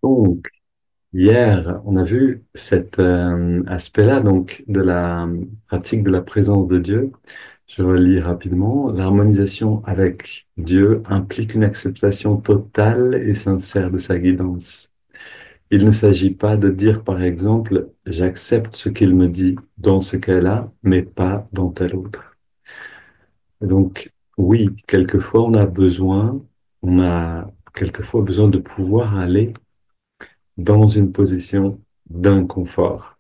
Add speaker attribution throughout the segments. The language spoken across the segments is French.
Speaker 1: Donc, hier, on a vu cet aspect-là donc de la pratique de la présence de Dieu. Je relis rapidement. L'harmonisation avec Dieu implique une acceptation totale et sincère de sa guidance. Il ne s'agit pas de dire, par exemple, j'accepte ce qu'il me dit dans ce cas-là, mais pas dans tel autre. Et donc, oui, quelquefois on a quelquefois besoin de pouvoir aller dans une position d'inconfort.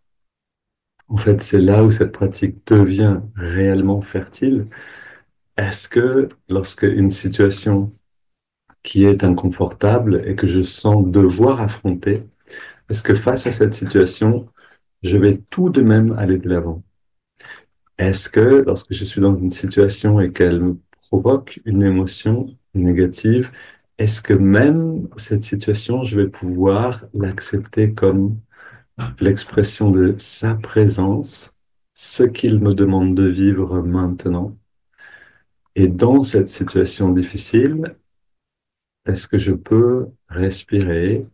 Speaker 1: En fait, c'est là où cette pratique devient réellement fertile. Est-ce que lorsque une situation qui est inconfortable et que je sens devoir affronter, est-ce que face à cette situation, je vais tout de même aller de l'avant? Est-ce que lorsque je suis dans une situation et qu'elle me provoque une émotion négative, est-ce que même cette situation, je vais pouvoir l'accepter comme l'expression de sa présence, ce qu'il me demande de vivre maintenant. Et dans cette situation difficile, est-ce que je peux respirer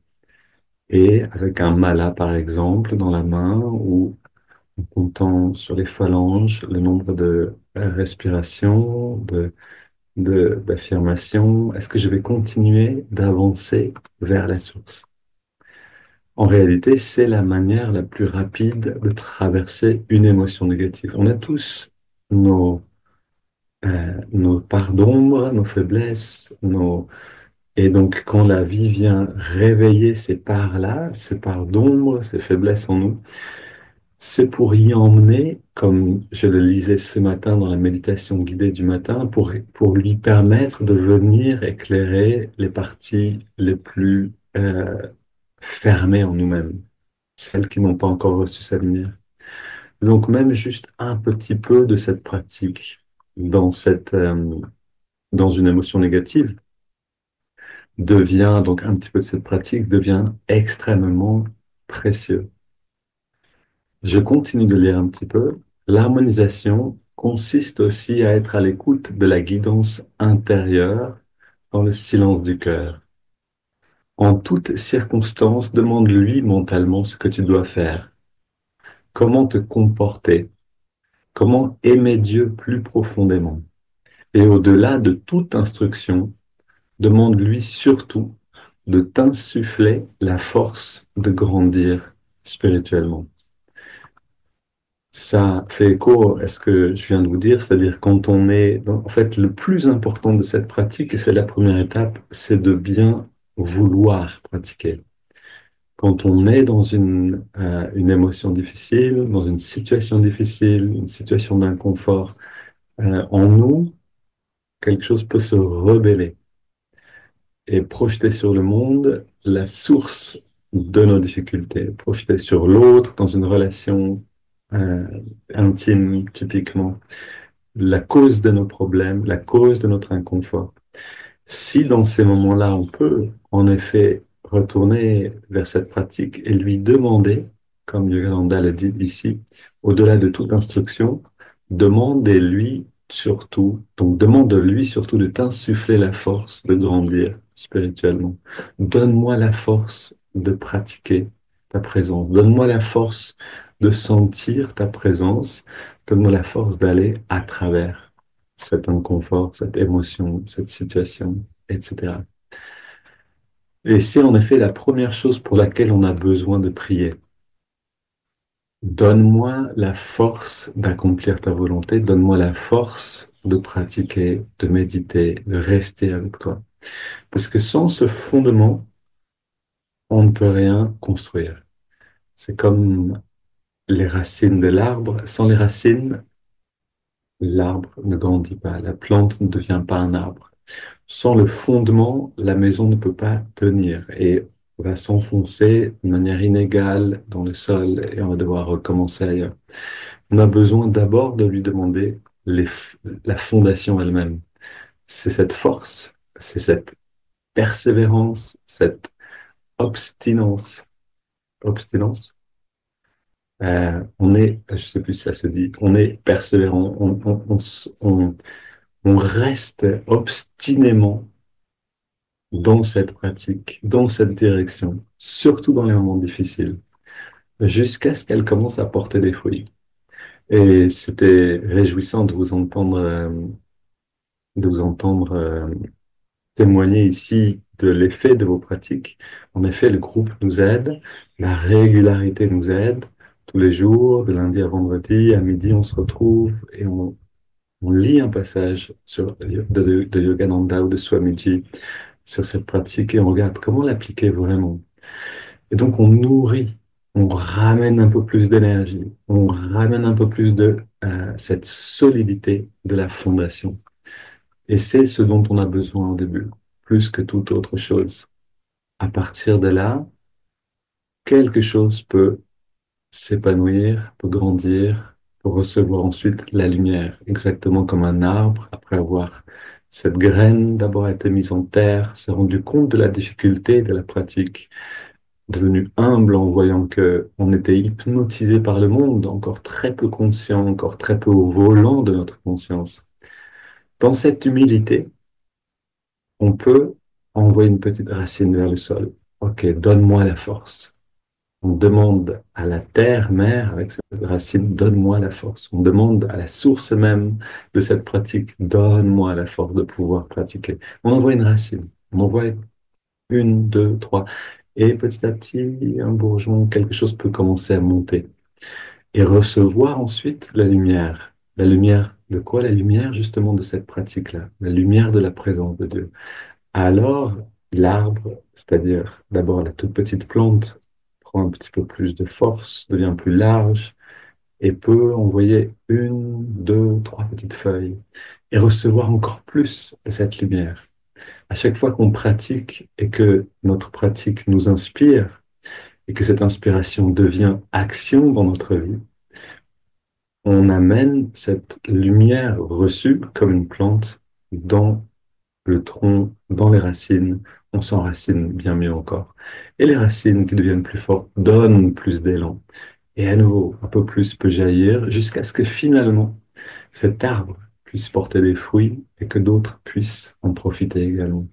Speaker 1: et avec un mala, par exemple, dans la main ou en comptant sur les phalanges le nombre de respirations, d'affirmations, est-ce que je vais continuer d'avancer vers la source? En réalité, c'est la manière la plus rapide de traverser une émotion négative. On a tous nos parts d'ombre, nos faiblesses, et donc quand la vie vient réveiller ces parts-là, ces parts d'ombre, ces faiblesses en nous, c'est pour y emmener, comme je le lisais ce matin dans la méditation guidée du matin, pour lui permettre de venir éclairer les parties les plus fermées en nous-mêmes, celles qui n'ont pas encore reçu sa lumière. Donc même juste un petit peu de cette pratique dans une émotion négative donc un petit peu de cette pratique devient extrêmement précieux. Je continue de lire un petit peu. L'harmonisation consiste aussi à être à l'écoute de la guidance intérieure dans le silence du cœur. En toutes circonstances, demande-lui mentalement ce que tu dois faire, comment te comporter, comment aimer Dieu plus profondément. Et au-delà de toute instruction, demande-lui surtout de t'insuffler la force de grandir spirituellement. Ça fait écho à ce que je viens de vous dire, c'est-à-dire quand on est... En fait, le plus important de cette pratique, et c'est la première étape, c'est de bien vouloir pratiquer. Quand on est dans une émotion difficile, dans une situation d'inconfort, en nous, quelque chose peut se rebeller et projeter sur le monde la source de nos difficultés, projeter sur l'autre dans une relation euh, intime typiquement, la cause de nos problèmes, la cause de notre inconfort. Si dans ces moments-là, on peut en effet retourner vers cette pratique et lui demander, comme Yogananda le dit ici, au-delà de toute instruction, demandez-lui surtout, donc demande-lui surtout de t'insuffler la force de grandir spirituellement. Donne-moi la force de pratiquer ta présence. Donne-moi la force de sentir ta présence. Donne-moi la force d'aller à travers cet inconfort, cette émotion, cette situation, etc. Et c'est en effet la première chose pour laquelle on a besoin de prier. Donne-moi la force d'accomplir ta volonté, donne-moi la force de pratiquer, de méditer, de rester avec toi. Parce que sans ce fondement, on ne peut rien construire. C'est comme les racines de l'arbre. Sans les racines, l'arbre ne grandit pas, la plante ne devient pas un arbre. Sans le fondement, la maison ne peut pas tenir et va s'enfoncer de manière inégale dans le sol et on va devoir recommencer ailleurs. On a besoin d'abord de lui demander la fondation elle-même. C'est cette force, c'est cette persévérance, cette obstinence. Obstinence. Je sais plus si ça se dit, on est persévérant, on reste obstinément dans cette pratique, dans cette direction, surtout dans les moments difficiles, jusqu'à ce qu'elle commence à porter des fruits. Et c'était réjouissant de vous entendre témoigner ici de l'effet de vos pratiques. En effet, le groupe nous aide, la régularité nous aide. Tous les jours, de lundi à vendredi, à midi, on se retrouve et on lit un passage de Yogananda ou de Swamiji sur cette pratique et on regarde comment l'appliquer vraiment. Et donc, on nourrit, on ramène un peu plus d'énergie, on ramène un peu plus de cette solidité de la fondation. Et c'est ce dont on a besoin au début, plus que toute autre chose. À partir de là, quelque chose peut s'épanouir, peut grandir, peut recevoir ensuite la lumière, exactement comme un arbre, après avoir cette graine d'abord été mise en terre, s'est rendu compte de la difficulté de la pratique, devenu humble en voyant que on était hypnotisé par le monde, encore très peu conscient, encore très peu au volant de notre conscience. Dans cette humilité, on peut envoyer une petite racine vers le sol. Ok, donne-moi la force. On demande à la terre mère, avec cette racine, donne-moi la force. On demande à la source même de cette pratique, donne-moi la force de pouvoir pratiquer. On envoie une racine. On envoie une, deux, trois. Et petit à petit, un bourgeon, quelque chose peut commencer à monter et recevoir ensuite la lumière. La lumière de quoi? La lumière justement de cette pratique-là, la lumière de la présence de Dieu. Alors, l'arbre, c'est-à-dire d'abord la toute petite plante, prend un petit peu plus de force, devient plus large et peut envoyer une, deux, trois petites feuilles et recevoir encore plus de cette lumière. À chaque fois qu'on pratique et que notre pratique nous inspire et que cette inspiration devient action dans notre vie, on amène cette lumière reçue comme une plante dans le tronc, dans les racines, on s'enracine bien mieux encore. Et les racines qui deviennent plus fortes donnent plus d'élan. Et à nouveau, un peu plus peut jaillir jusqu'à ce que finalement, cet arbre puisse porter des fruits et que d'autres puissent en profiter également.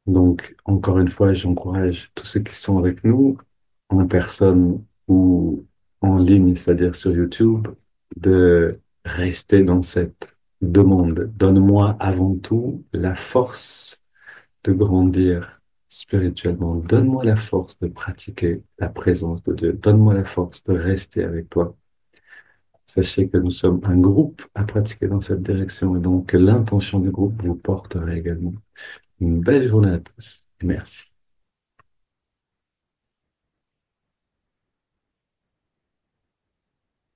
Speaker 1: Donc, encore une fois, j'encourage tous ceux qui sont avec nous, en personne ou en ligne, c'est-à-dire sur YouTube, de rester dans cette demande. Donne-moi avant tout la force de grandir spirituellement. Donne-moi la force de pratiquer la présence de Dieu. Donne-moi la force de rester avec toi. Sachez que nous sommes un groupe à pratiquer dans cette direction et donc l'intention du groupe vous portera également. Une belle journée à tous. Merci.